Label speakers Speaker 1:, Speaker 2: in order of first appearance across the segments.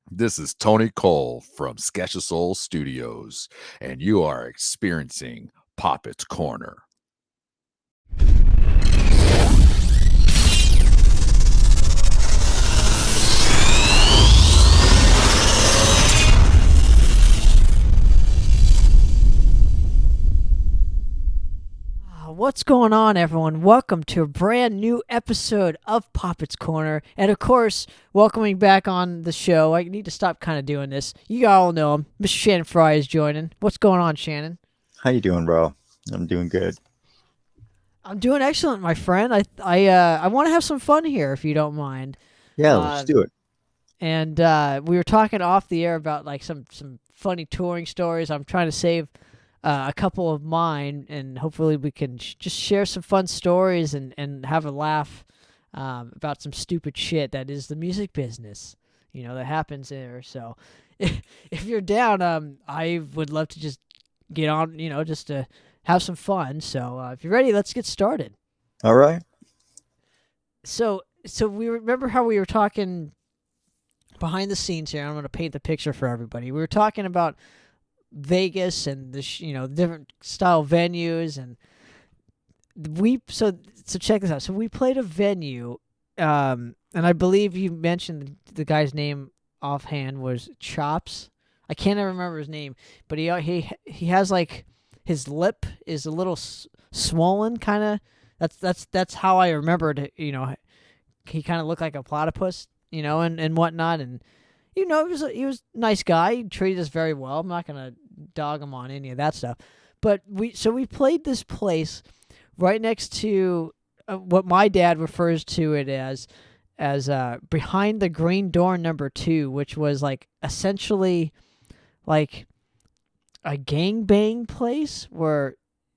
Speaker 1: This is Tony Cole from Sketch of Soul Studios, and you are experiencing Poppitt's Corner.
Speaker 2: What's going on, everyone? Welcome to a brand new episode of Poppitt's Corner. And of course, welcoming back on the show. I need to stop kind of doing this. You all know him. Mr. Shannon Fry is joining. What's going on, Shannon?
Speaker 3: How you doing, bro? I'm doing good.
Speaker 2: I'm doing excellent, my friend. I want to have some fun here, if you don't mind.
Speaker 3: Yeah, let's do it.
Speaker 2: And we were talking off the air about like some funny touring stories. I'm trying to save a couple of mine, and hopefully we can just share some fun stories and have a laugh about some stupid shit that is the music business, that happens there. So if you're down, I would love to just get on, just to have some fun. So if you're ready, let's get started.
Speaker 3: All right.
Speaker 2: So we remember how we were talking behind the scenes here. I'm going to paint the picture for everybody. We were talking about Vegas and the different style venues, and so check this out. So we played a venue, and I believe you mentioned the guy's name offhand was Chops. I can't even remember his name, but he has like his lip is a little swollen, kind of. That's how I remembered it. He kind of looked like a platypus, and whatnot, and. He was a nice guy. He treated us very well. I'm not gonna dog him on any of that stuff. But we played this place right next to what my dad refers to it as behind the green door number 2, which was like essentially like a gangbang place where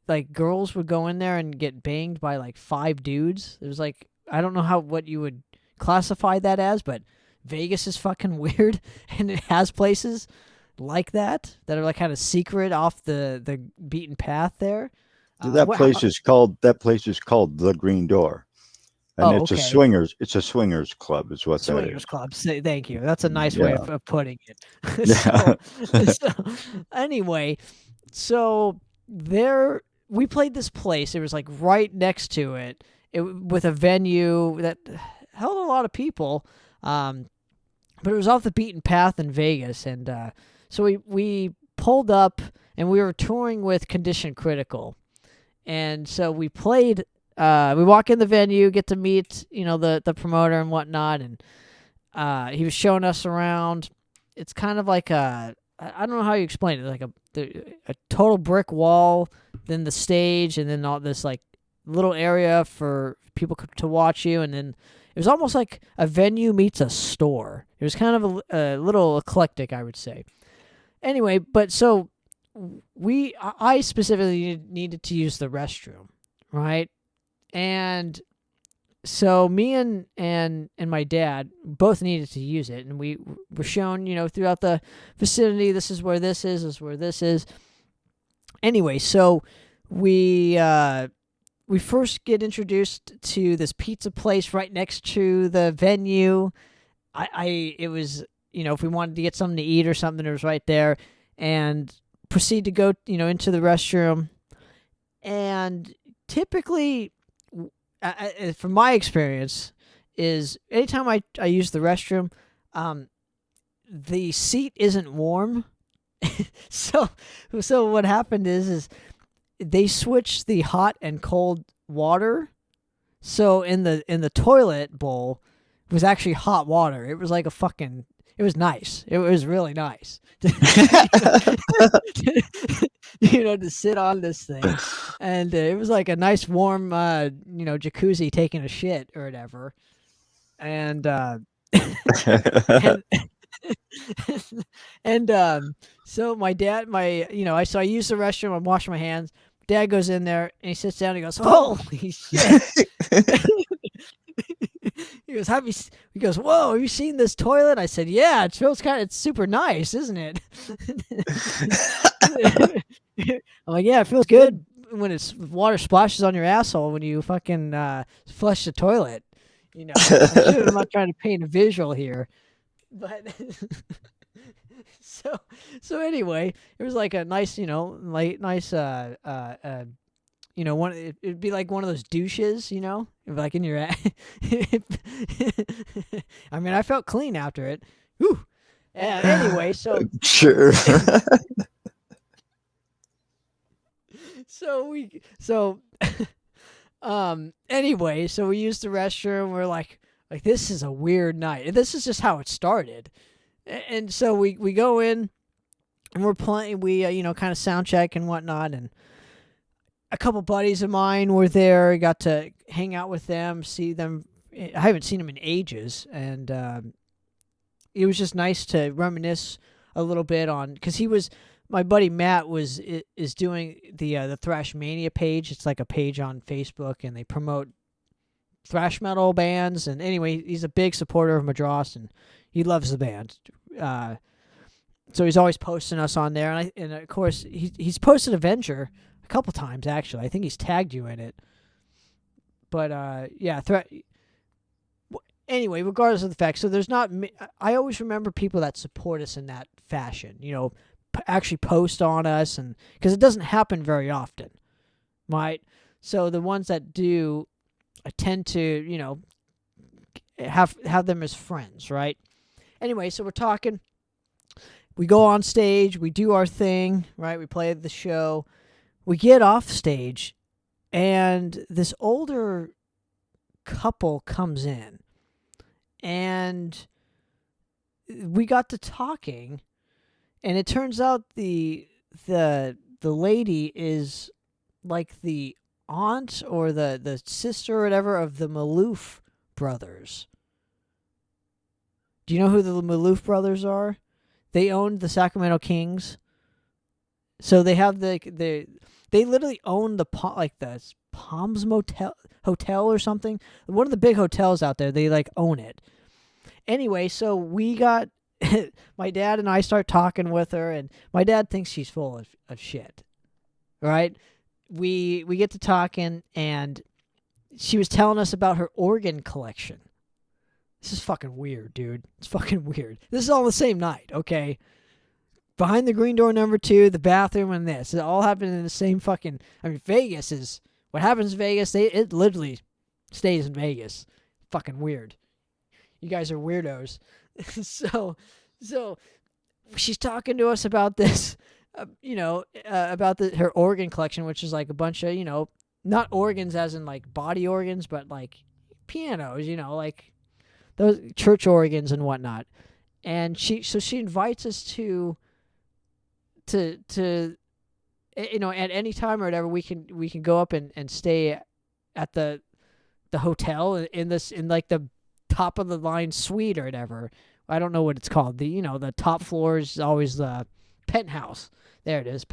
Speaker 2: like girls would go in there and get banged by like 5 dudes. It was like, I don't know what you would classify that as, but Vegas is fucking weird, and it has places like that are like kind of secret off the beaten path there.
Speaker 3: That place is called the Green Door, and it's
Speaker 2: okay.
Speaker 3: It's a swingers club, is what
Speaker 2: swingers
Speaker 3: that is.
Speaker 2: Club. Thank you. That's a nice way of putting it. Anyway, so there we played this place. It was like right next to it, with a venue that held a lot of people. But it was off the beaten path in Vegas, and so we pulled up, and we were touring with Condition Critical, and so we played. We walk in the venue, get to meet the promoter and whatnot, and he was showing us around. It's kind of like I don't know how you explain it, like a total brick wall, then the stage, and then all this like little area for people to watch you, and then. It was almost like a venue meets a store. It was kind of a little eclectic, I would say. Anyway, but so I specifically needed to use the restroom, right? And so me and my dad both needed to use it, and we were shown, throughout the vicinity, this is where this is where this is. Anyway, so we first get introduced to this pizza place right next to the venue. It was, if we wanted to get something to eat or something, it was right there, and proceed to go, into the restroom. And typically, from my experience, is anytime I use the restroom, the seat isn't warm. so what happened is they switched the hot and cold water. So in the toilet bowl was actually hot water. It was like it was nice. It was really nice. To sit on this thing. And it was like a nice warm jacuzzi taking a shit or whatever. And so my dad, so I use the restroom, I'm washing my hands. Dad goes in there and he sits down and he goes, "Holy shit." He goes, "Whoa, have you seen this toilet?" I said, "Yeah, it's super nice, isn't it?" I'm like, "Yeah, it feels good when water splashes on your asshole when you fucking flush the toilet." I'm not trying to paint a visual here. But so anyway, it was like a nice, nice it'd be like one of those douches, like in your I mean, I felt clean after it. Whew. Anyway, so
Speaker 3: Sure.
Speaker 2: so anyway, so we used the restroom. We're like this is a weird night. And this is just how it started. And so we go in and we're playing. We kind of sound check and whatnot. And a couple buddies of mine were there. Got to hang out with them, see them. I haven't seen them in ages, and it was just nice to reminisce a little bit on because my buddy Matt is doing the Thrash Mania page. It's like a page on Facebook, and they promote thrash metal bands. And anyway, he's a big supporter of Madras, and he loves the band. So he's always posting us on there, and of course he's posted Avenger a couple times actually. I think he's tagged you in it. But yeah, anyway, regardless of the fact, so there's not. I always remember people that support us in that fashion. Actually post on us, and because it doesn't happen very often, right? So the ones that do, I tend to have them as friends, right? Anyway, so we're talking. We go on stage, we do our thing, right? We play the show. We get off stage, and this older couple comes in, and we got to talking, and it turns out the lady is like the aunt or the sister or whatever of the Maloof brothers. Do you know who the Maloof brothers are? They owned the Sacramento Kings. So they have they literally own the Palms Hotel or something. One of the big hotels out there. They own it. Anyway, so we got my dad and I start talking with her, and my dad thinks she's full of shit. Right? We get to talking, and she was telling us about her organ collection. This is fucking weird, dude. It's fucking weird. This is all the same night, okay? Behind the green door number 2, the bathroom, and this. It all happened in the same fucking... I mean, Vegas is... What happens in Vegas, it literally stays in Vegas. Fucking weird. You guys are weirdos. So she's talking to us about this, about her organ collection, which is like a bunch of, not organs as in like body organs, but like pianos, like those church organs and whatnot. And she invites us to at any time or whatever, we can go up and stay at the hotel in like the top of the line suite or whatever. I don't know what it's called. The top floor is always the penthouse. There it is.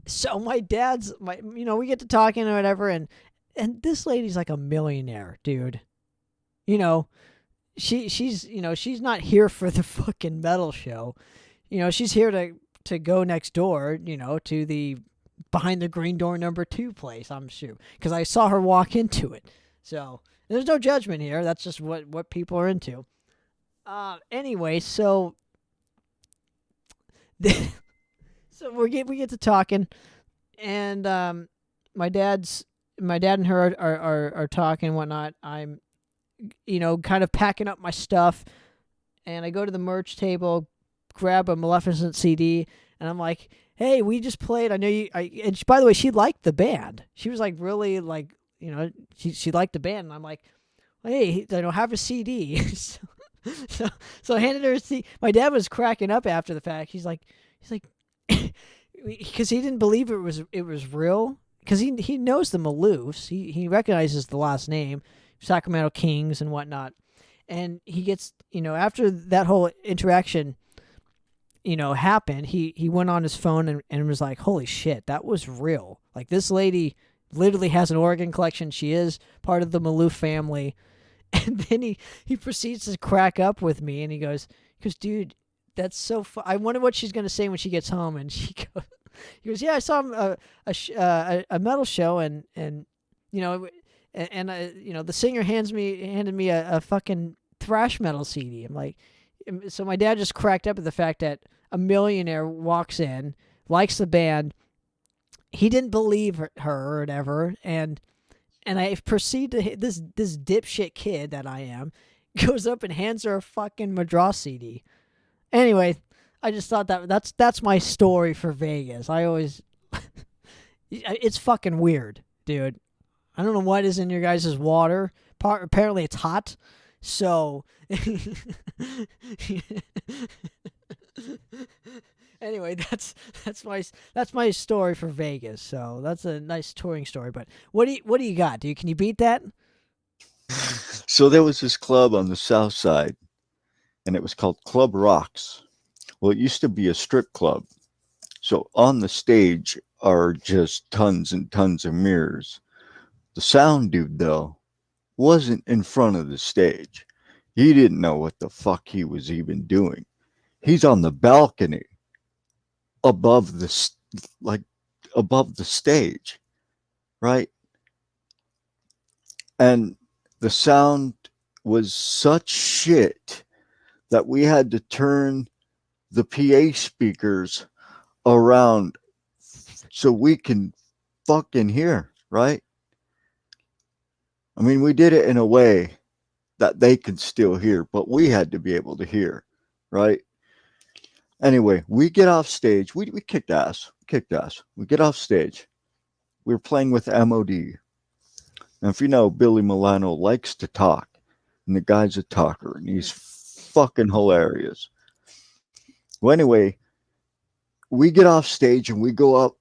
Speaker 2: So my dad's we get to talking or whatever, and this lady's like a millionaire, dude. She's not here for the fucking metal show. She's here to go next door, to the behind the green door number 2 place, I'm sure. Because I saw her walk into it. So there's no judgment here. That's just what people are into. Anyway, so so we get to talking, and my dad and her are talking and whatnot. I'm kind of packing up my stuff, and I go to the merch table, grab a Maleficent CD, and I'm like, hey, we just played. I know you. And by the way, she liked the band. She was like really like, she liked the band, and I'm like, hey, have a CD. So I handed her a CD. My dad was cracking up after the fact. He's like, because he didn't believe it was real. Because he knows the Maloofs. He recognizes the last name, Sacramento Kings and whatnot. And he gets, after that whole interaction, happened, he went on his phone and was like, holy shit, that was real. Like, this lady literally has an organ collection. She is part of the Maloof family. And then he proceeds to crack up with me, and he goes, dude, that's so fun. I wonder what she's going to say when she gets home. And he goes, yeah, I saw a metal show, and the singer handed me a fucking thrash metal CD. I'm like, so my dad just cracked up at the fact that a millionaire walks in, likes the band. He didn't believe her or whatever, and I proceed to hit this dipshit kid that I am goes up and hands her a fucking Madras CD. Anyway, I just thought that's my story for Vegas. I always it's fucking weird, dude. I don't know what is in your guys' water. Apparently it's hot. So anyway, that's my story for Vegas. So that's a nice touring story. But what do you got, dude? Can you beat that?
Speaker 3: So there was this club on the south side, and it was called Club Rocks. Well, it used to be a strip club. So on the stage are just tons and tons of mirrors. The sound dude, though, wasn't in front of the stage. He didn't know what the fuck he was even doing. He's on the balcony above the above the stage, right? And the sound was such shit that we had to turn the PA speakers around so we can fucking hear, right? I mean, we did it in a way that they could still hear, but we had to be able to hear, right? Anyway, we get off stage. We kicked ass. We get off stage. We were playing with MOD. And if you know, Billy Milano likes to talk. And the guy's a talker. And he's fucking hilarious. Well, anyway, we get off stage and we go up.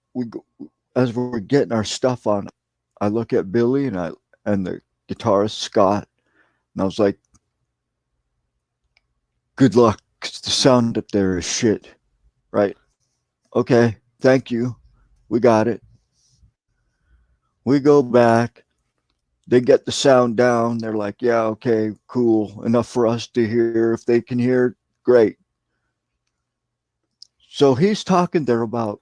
Speaker 3: As we're getting our stuff on, I look at Billy and the guitarist, Scott. And I was like, good luck. 'Cause the sound up there is shit, right? Okay, thank you. We got it. We go back. They get the sound down. They're like, yeah, okay, cool. Enough for us to hear. If they can hear, great. So he's talking there about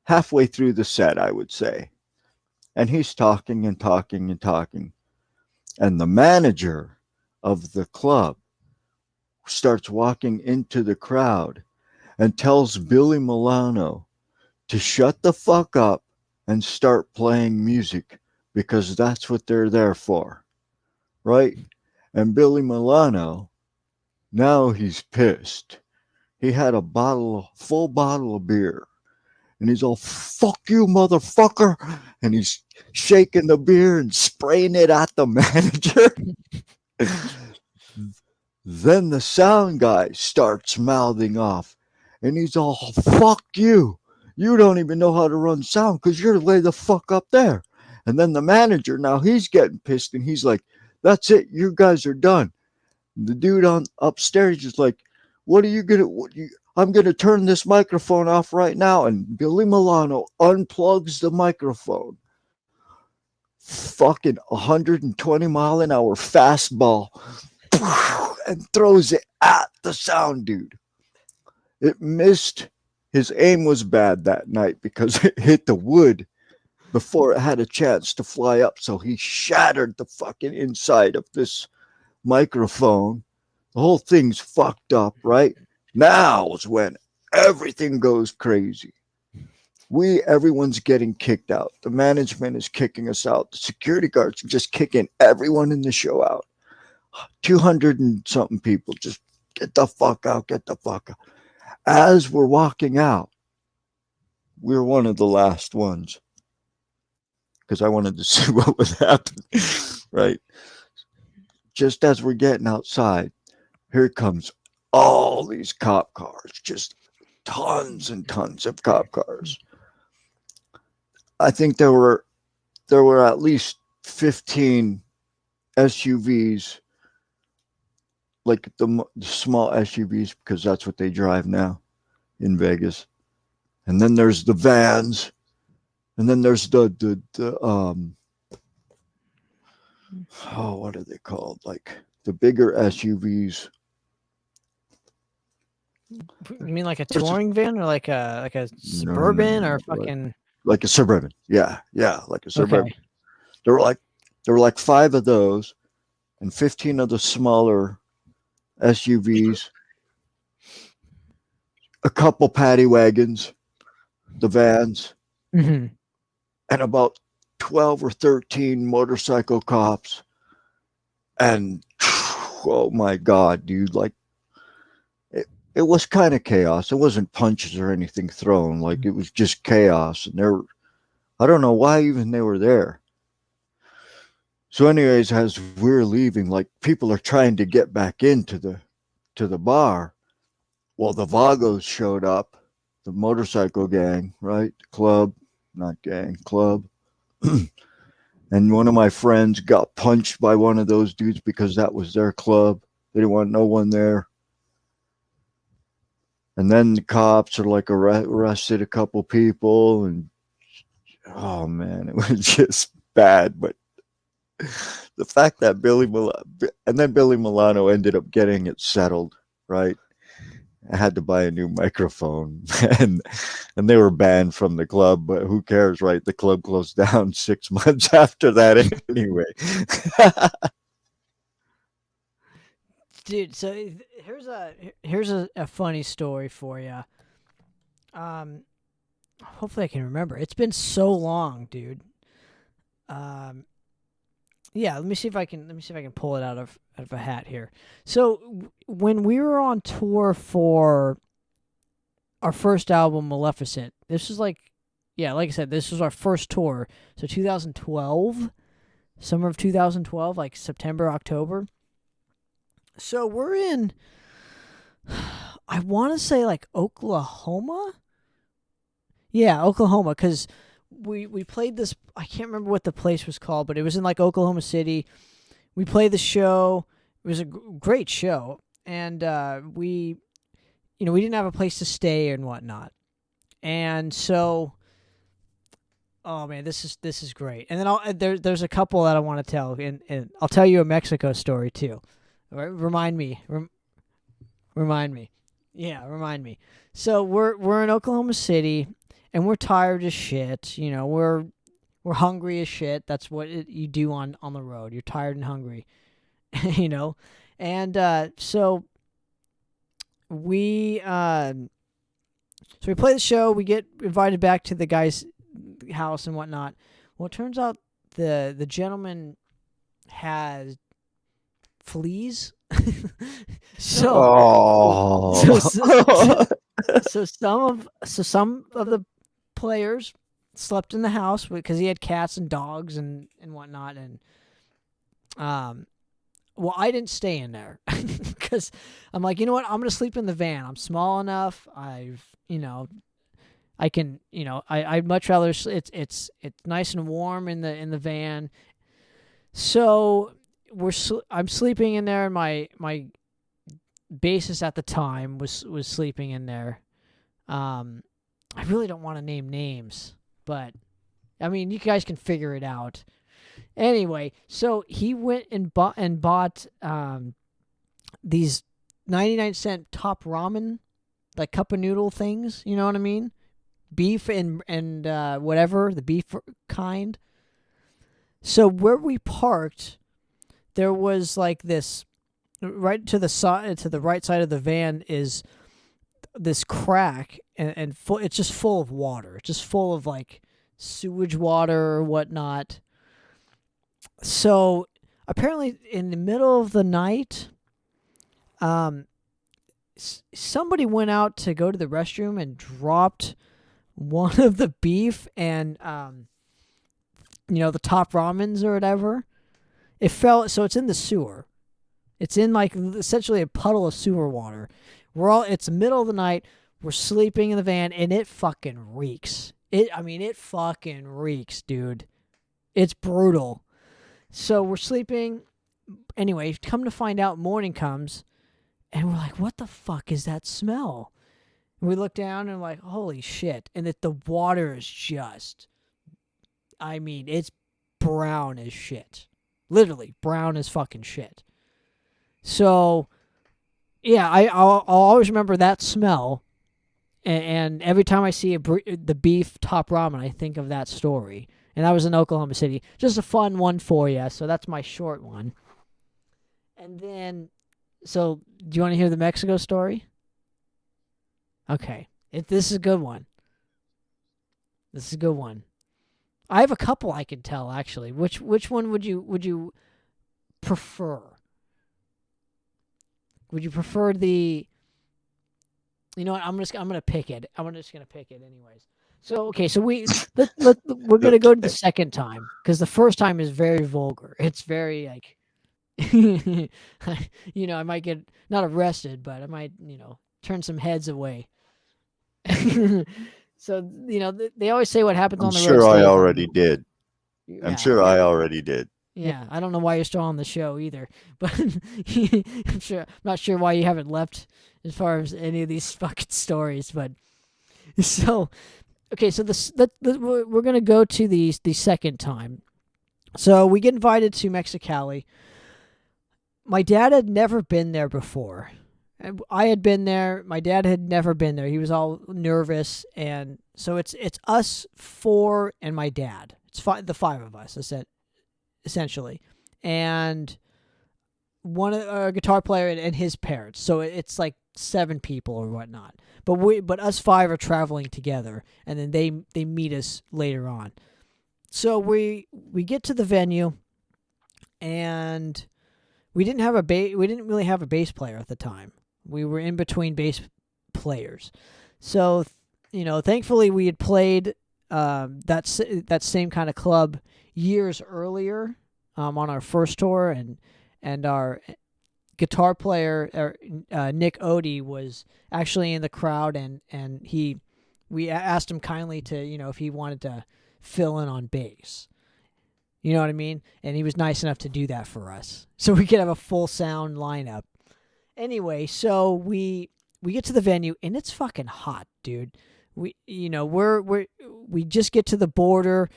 Speaker 3: halfway through the set, I would say. And he's talking and talking and talking. And the manager of the club starts walking into the crowd and tells Billy Milano to shut the fuck up and start playing music because that's what they're there for, right? And Billy Milano, now he's pissed. He had a full bottle of beer, and he's all, fuck you, motherfucker, and he's shaking the beer and spraying it at the manager. Then the sound guy starts mouthing off, and he's all, fuck you. You don't even know how to run sound because you're way the fuck up there. And then the manager, now he's getting pissed, and he's like, that's it. You guys are done. The dude on upstairs is like, what are you going to, I'm going to turn this microphone off right now. And Billy Milano unplugs the microphone. Fucking 120-mile-an-hour fastball. And throws it at the sound dude. It missed. His aim was bad that night because it hit the wood before it had a chance to fly up. So he shattered the fucking inside of this microphone. The whole thing's fucked up, right? Now is when everything goes crazy. Everyone's getting kicked out. The management is kicking us out. The security guards are just kicking everyone in the show out. 200 and something people just get the fuck out. As we're walking out, we're one of the last ones because I wanted to see what was happening, right? Just as we're getting outside, here comes all these cop cars, just tons and tons of cop cars. I think there were at least 15 SUVs, like the small SUVs, because that's what they drive now in Vegas. And then there's the vans, and then there's the what are they called? Like the bigger SUVs.
Speaker 2: You mean like a touring van or like a Suburban or fucking
Speaker 3: like a Suburban? Yeah, like a Suburban.
Speaker 2: Okay.
Speaker 3: There were like 5 of those. and 15 of the smaller SUVs, a couple paddy wagons, the vans,
Speaker 2: Mm-hmm.
Speaker 3: and about 12 or 13 motorcycle cops. And oh my God, dude, like it was kind of chaos. It wasn't punches or anything thrown. Like it was just chaos. And I don't know why even they were there. So, anyways, as we're leaving, like people are trying to get back into the bar. Well, the Vagos showed up, the motorcycle gang, right? Club, not gang, club. And one of my friends got punched by one of those dudes because that was their club. They didn't want no one there. And then the cops are like arrested a couple people, and oh man, it was just bad. But the fact that Billy Milano ended up getting it settled, right? I had to buy a new microphone, and they were banned from the club. But who cares, right? The club closed down 6 months after that, anyway.
Speaker 2: Dude, so here's a funny story for you. Hopefully I can remember. It's been so long, dude. Yeah, let me see if I can pull it out of a hat here. So when we were on tour for our first album, Maleficent, this was like I said, this was our first tour. So 2012, summer of 2012, like September, October. So we're in, I want to say like Oklahoma. Yeah, Oklahoma, because we played this. I can't remember what the place was called, but it was in like Oklahoma City. We played the show. It was a great show, and we didn't have a place to stay and whatnot, and so. Oh man, this is great. And then there's a couple that I want to tell, and I'll tell you a Mexico story too. Remind me. Remind me. Yeah, remind me. So we're in Oklahoma City, and we're tired as shit. You know, we're hungry as shit. That's what you do on the road. You're tired and hungry, you know. And so we play the show. We get invited back to the guy's house and whatnot. Well, it turns out the gentleman has fleas. so some of the players slept in the house because he had cats and dogs and whatnot, and well, I didn't stay in there because I'm like, you know what, I'm gonna sleep in the van. I'm small enough. I can, I'd much rather it's nice and warm in the van. So I'm sleeping in there, and my bassist at the time was sleeping in there. I really don't want to name names, but I mean, you guys can figure it out. Anyway, so he went and bought these 99-cent Top Ramen, like cup of noodle things. You know what I mean? Beef and whatever, the beef kind. So where we parked, there was like this right to the right side of the van is this crack, and it's just full of water. It's just full of like sewage water or whatnot. So apparently in the middle of the night, somebody went out to go to the restroom and dropped one of the beef and the Top Ramens or whatever. It fell, so it's in the sewer. It's in like essentially a puddle of sewer water. It's the middle of the night. We're sleeping in the van, and it fucking reeks. It fucking reeks, dude. It's brutal. So we're sleeping. Anyway, come to find out, morning comes, and we're like, what the fuck is that smell? And we look down and we're like, holy shit. And the water is just, it's brown as shit. Literally, brown as fucking shit. So, yeah, I'll always remember that smell. And every time I see the beef Top Ramen, I think of that story. And that was in Oklahoma City. Just a fun one for you. So that's my short one. And then, so do you want to hear the Mexico story? Okay, this is a good one. This is a good one. I have a couple I can tell actually. Which one would you prefer? Would you prefer the? You know what? I'm gonna pick it. I'm just gonna pick it anyways. So okay, so we're gonna go to the second time because the first time is very vulgar. It's very like, I might get not arrested, but I might turn some heads away. So they always say what happens
Speaker 3: I'm
Speaker 2: on the road.
Speaker 3: sure I
Speaker 2: stays on the
Speaker 3: already
Speaker 2: road.
Speaker 3: did.
Speaker 2: Yeah,
Speaker 3: I'm sure I already did.
Speaker 2: Yeah, I don't know why you're still on the show either, but I'm not sure why you haven't left as far as any of these fucking stories. But so, okay, so we're gonna go to the second time. So we get invited to Mexicali. My dad had never been there before. I had been there. My dad had never been there. He was all nervous, and so it's us four and my dad. It's the five of us, essentially, and one a guitar player and his parents. So it's like 7 people or whatnot. But us 5 are traveling together, and then they meet us later on. So we get to the venue, and we didn't really have a bass player at the time. We were in between bass players. So, thankfully we had played that same kind of club years earlier on our first tour, and our guitar player Nick Odie was actually in the crowd, and we asked him kindly to if he wanted to fill in on bass. You know what I mean? And he was nice enough to do that for us, so we could have a full sound lineup. Anyway, so we get to the venue, and it's fucking hot, dude. We just get to the border.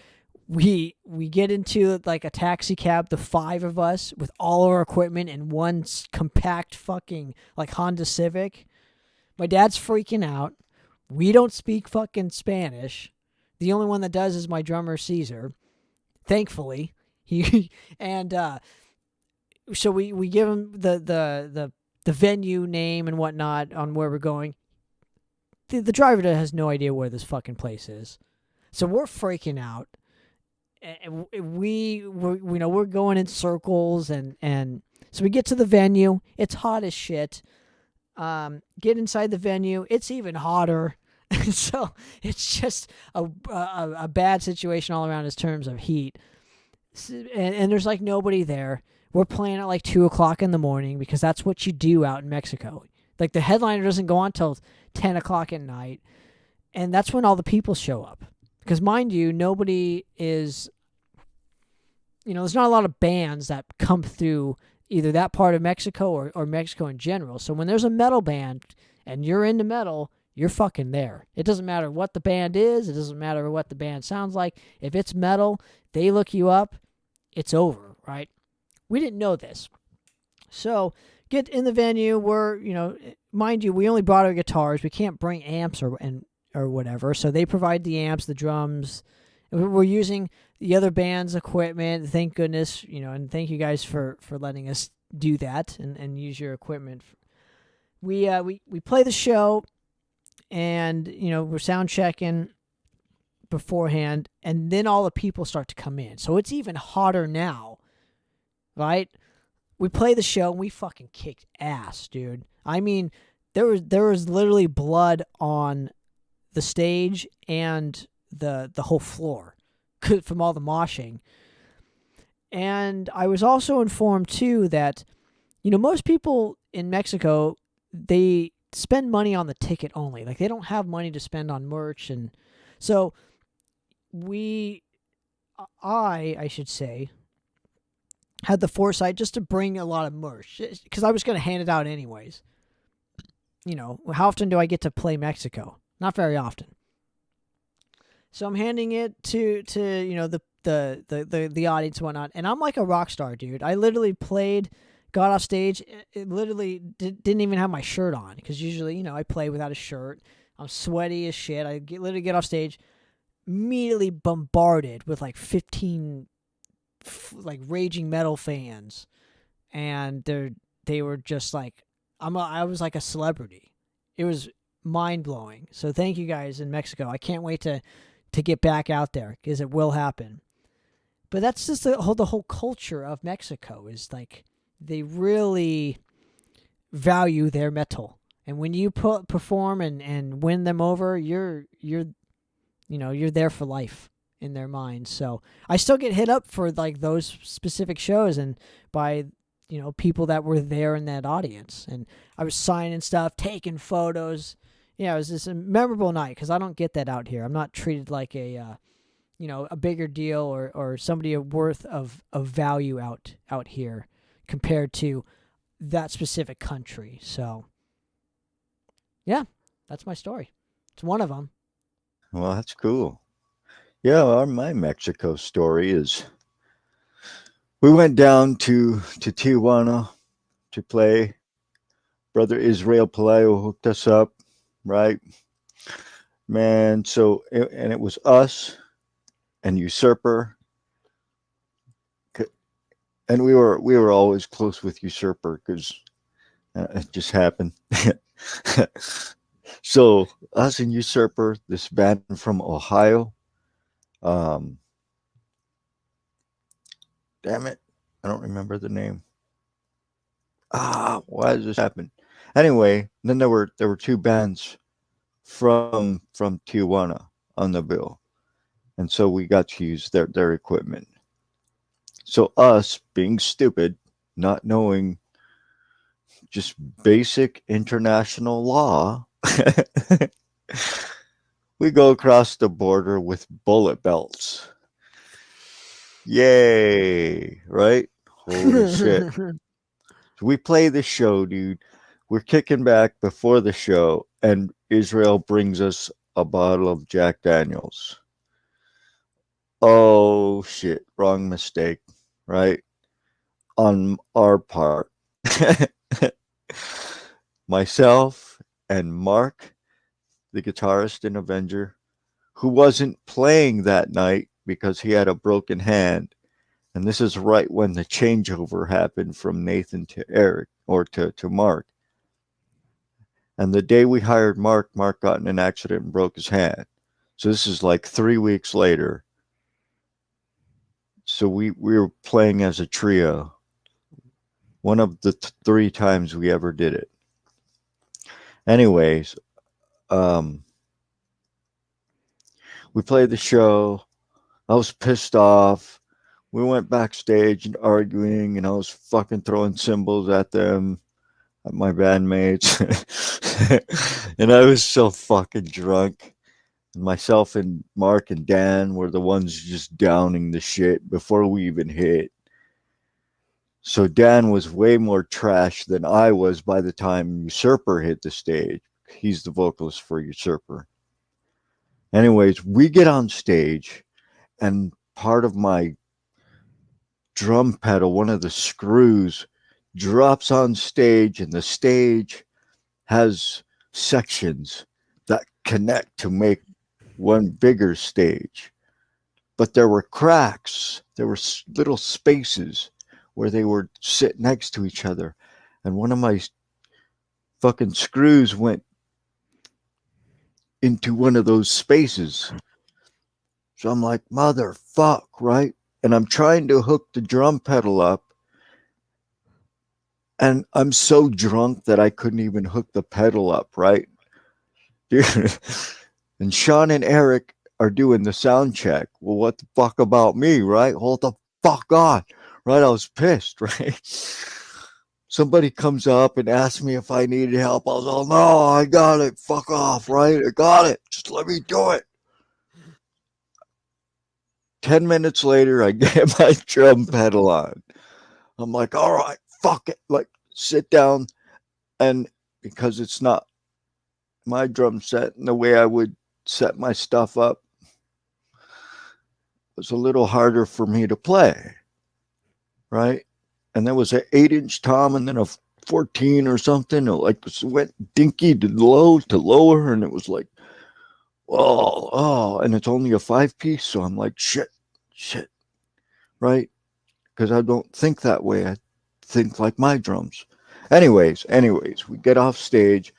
Speaker 2: We get into like a taxi cab, the 5 of us with all our equipment in one compact fucking like Honda Civic. My dad's freaking out. We don't speak fucking Spanish. The only one that does is my drummer Caesar. Thankfully, so we give him the venue name and whatnot on where we're going. The driver has no idea where this fucking place is, so we're freaking out, and we're going in circles, and so we get to the venue. It's hot as shit. Get inside the venue. It's even hotter. So it's just a bad situation all around in terms of heat, and there's like nobody there. We're playing at like 2:00 in the morning because that's what you do out in Mexico. Like the headliner doesn't go on till 10:00 at night, and that's when all the people show up. Because mind you, nobody is, there's not a lot of bands that come through either that part of Mexico or Mexico in general. So when there's a metal band and you're into metal, you're fucking there. It doesn't matter what the band is. It doesn't matter what the band sounds like. If it's metal, they look you up, it's over, right? We didn't know this. So get in the venue. We're, mind you, we only brought our guitars. We can't bring amps or whatever. So they provide the amps, the drums. We're using the other band's equipment. Thank goodness, and thank you guys for letting us do that and use your equipment. We play the show, and we're sound checking beforehand, and then all the people start to come in. So it's even hotter now, right? We play the show, and we fucking kicked ass, dude. I mean, there was literally blood on the stage and the whole floor from all the moshing. And I was also informed too that most people in Mexico, they spend money on the ticket only. Like they don't have money to spend on merch, and so I should say, had the foresight just to bring a lot of merch because I was going to hand it out anyways. How often do I get to play Mexico? Not very often. So I'm handing it to the audience and whatnot, and I'm like a rock star, dude. I literally got off stage. It literally didn't even have my shirt on because usually, I play without a shirt. I'm sweaty as shit. I literally get off stage, immediately bombarded with like 15 like raging metal fans, and they were just like, I was like a celebrity. It was mind blowing. So thank you guys in Mexico. I can't wait to get back out there because it will happen. But that's just the whole culture of Mexico is like they really value their metal. And when you perform and win them over, you're there for life in their minds. So I still get hit up for like those specific shows and by people that were there in that audience, and I was signing stuff, taking photos. It was just a memorable night because I don't get that out here. I'm not treated like a a bigger deal or somebody of worth of value out here compared to that specific country. So yeah, that's my story. It's one of them.
Speaker 3: Well, that's cool. Yeah, my Mexico story is we went down to Tijuana to play. Brother Israel Palayo hooked us up, right? Man, and it was us and Usurper, and we were always close with Usurper because it just happened. So us and Usurper, this band from Ohio. Damn it, I don't remember the name. Why does this happen? Anyway, then there were two bands from Tijuana on the bill, and so we got to use their equipment. So us being stupid, not knowing just basic international law, we go across the border with bullet belts. Yay, right? Holy shit. So we play the show, dude. We're kicking back before the show, and Israel brings us a bottle of Jack Daniels. Oh shit, wrong mistake, right? On our part. Myself and Mark, the guitarist in Avenger, who wasn't playing that night because he had a broken hand. And this is right when the changeover happened from Nathan to Eric or to Mark. And the day we hired Mark got in an accident and broke his hand. So this is like 3 weeks later. So we were playing as a trio. One of the 3 times we ever did it. Anyways, we played the show. I was pissed off. We went backstage and arguing, and I was fucking throwing cymbals at them, at my bandmates. And I was so fucking drunk. And myself and Mark and Dan were the ones just downing the shit before we even hit. So Dan was way more trash than I was by the time Usurper hit the stage. He's the vocalist for Usurper. Anyways, we get on stage, and part of my drum pedal, one of the screws, drops on stage, and the stage has sections that connect to make one bigger stage. But there were cracks, there were little spaces where they would sit next to each other. And one of my fucking screws went into one of those spaces. So I'm like, motherfuck, right? And I'm trying to hook the drum pedal up. And I'm so drunk that I couldn't even hook the pedal up, right? Dude. And Sean and Eric are doing the sound check. Well, what the fuck about me, right? Hold the fuck on, right? I was pissed, right? Somebody comes up and asks me if I needed help. I was like, no, I got it. Fuck off, right? I got it. Just let me do it. 10 minutes later, I get my drum pedal on. I'm like, all right, fuck it. Like, sit down. And because it's not my drum set and the way I would set my stuff up, it was a little harder for me to play, right? And there was an 8-inch tom and then a 14 or something. It like went dinky to lower, and it was like, oh, and it's only a 5-piece, so I'm like, shit, right? Because I don't think that way. I think like my drums. Anyways, we get off stage.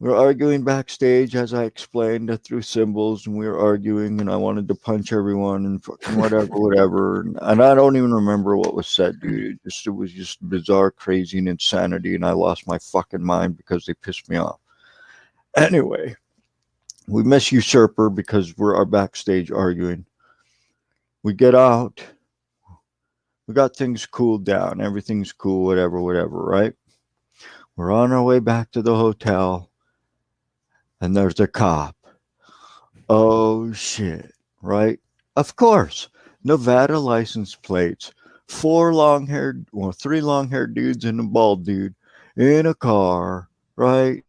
Speaker 3: We're arguing backstage, as I explained, through symbols, and we were arguing, and I wanted to punch everyone and fucking whatever. And I don't even remember what was said, dude. It was just bizarre, crazy, and insanity, and I lost my fucking mind because they pissed me off. Anyway, we miss Usurper because we're our backstage arguing. We get out. We got things cooled down. Everything's cool, whatever, right? We're on our way back to the hotel, and there's a cop. Oh shit, right? Of course. Nevada license plates. Three long haired dudes and a bald dude in a car, right?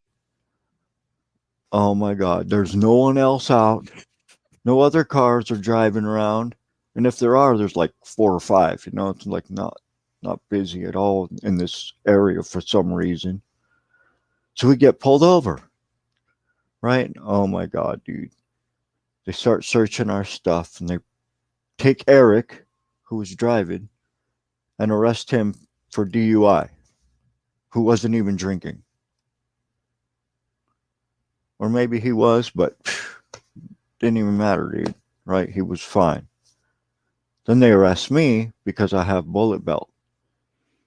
Speaker 3: Oh my God. There's no one else out. No other cars are driving around. And if there are, there's like 4 or 5. It's like not busy at all in this area for some reason. So we get pulled over, right? Oh my God, dude. They start searching our stuff and they take Eric, who was driving, and arrest him for DUI, who wasn't even drinking. Or maybe he was, but didn't even matter, dude. Right? He was fine. Then they arrest me because I have bullet belt.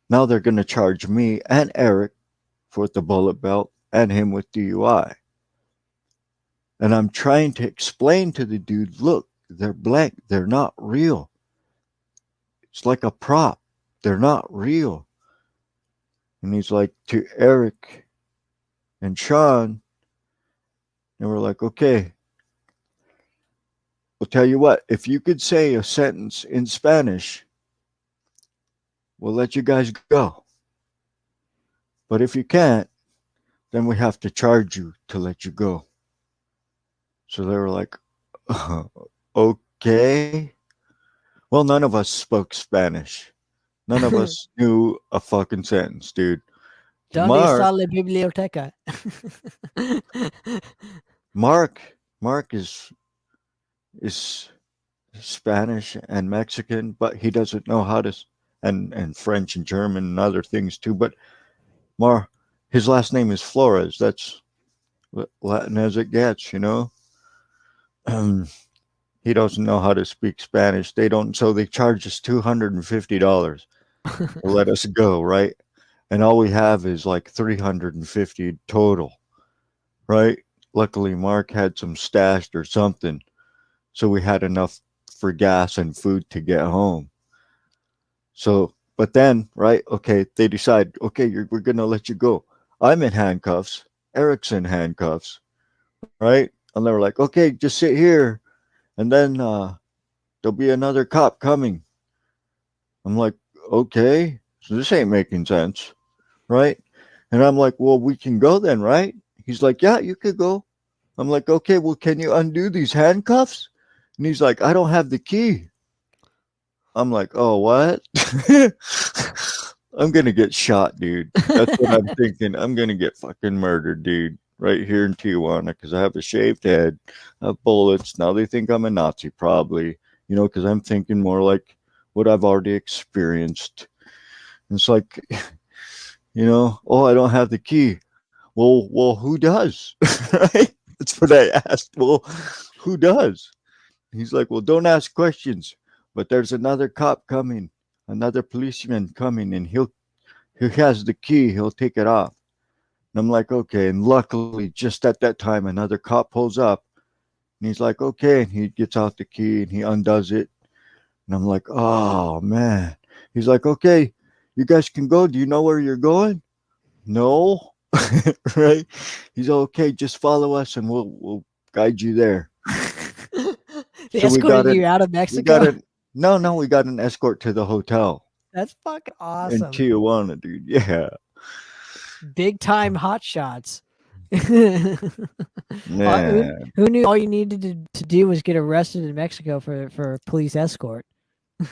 Speaker 3: Now they're going to charge me and Eric for the bullet belt and him with DUI. And I'm trying to explain to the dude, look, they're blank. They're not real. It's like a prop. They're not real. And he's like, to Eric and Sean, and we're like, okay, we'll tell you what, if you could say a sentence in Spanish, we'll let you guys go. But if you can't, then we have to charge you to let you go. So they were like, okay. Well, none of us spoke Spanish. None of us knew a fucking sentence, dude.
Speaker 2: ¿Dónde está la biblioteca?
Speaker 3: Mark is Spanish and Mexican, but he doesn't know how to, and French and German and other things too. But his last name is Flores. That's Latin as it gets, He doesn't know how to speak Spanish. So they charge us $250 to let us go, right? And all we have is like $350 total, right? Luckily, Mark had some stashed or something, so we had enough for gas and food to get home. So, but then, right? Okay, they decide, okay, we're gonna let you go. I'm in handcuffs. Eric's in handcuffs, right? And they were like, okay, just sit here, and then there'll be another cop coming. I'm like, okay, so this ain't making sense, right? And I'm like, well, we can go then, right? He's like, yeah, you could go. I'm like, okay, well, can you undo these handcuffs? And he's like, I don't have the key. I'm like, oh, what? I'm going to get shot, dude. That's what I'm thinking. I'm going to get fucking murdered, dude, right here in Tijuana because I have a shaved head, I have bullets. Now they think I'm a Nazi, probably, because I'm thinking more like what I've already experienced. And it's like, oh, I don't have the key. Well, who does? Right? That's what I asked. Well, who does? He's like, well, don't ask questions, but there's another cop coming, another policeman coming, and he has the key. He'll take it off. And I'm like, okay. And luckily, just at that time, another cop pulls up, and he's like, okay. And he gets out the key and he undoes it. And I'm like, oh man. He's like, okay, you guys can go. Do you know where you're going? No. Right? He's okay. Just follow us, and we'll guide you there.
Speaker 2: They escorted you out of Mexico?
Speaker 3: We got an escort to the hotel.
Speaker 2: That's fucking
Speaker 3: In
Speaker 2: awesome.
Speaker 3: Tijuana, dude. Yeah.
Speaker 2: Big time hot shots.
Speaker 3: Yeah.
Speaker 2: Who knew all you needed to do was get arrested in Mexico for police escort?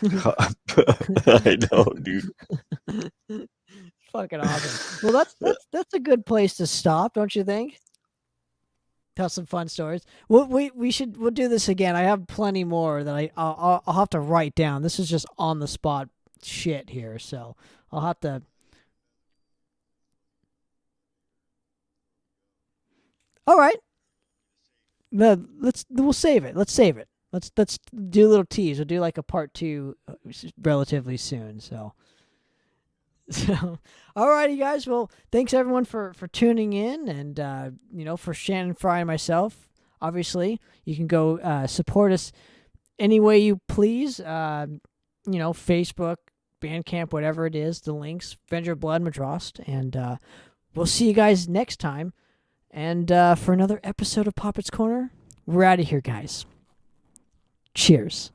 Speaker 3: I know, dude.
Speaker 2: Fucking awesome. Well, that's a good place to stop, don't you think? Tell some fun stories. We'll do this again. I have plenty more that I'll have to write down. This is just on the spot shit here, so I'll have to. All right, we'll save it. Let's save it. Let's do a little tease. We'll do like a part 2 relatively soon. So. So, alrighty, guys. Well, thanks everyone for tuning in, and for Shannon, Fry, and myself. Obviously, you can go support us any way you please. Facebook, Bandcamp, whatever it is. The links, Avenger Blood, Madrost, and we'll see you guys next time. And for another episode of Poppitt's Corner, we're out of here, guys. Cheers.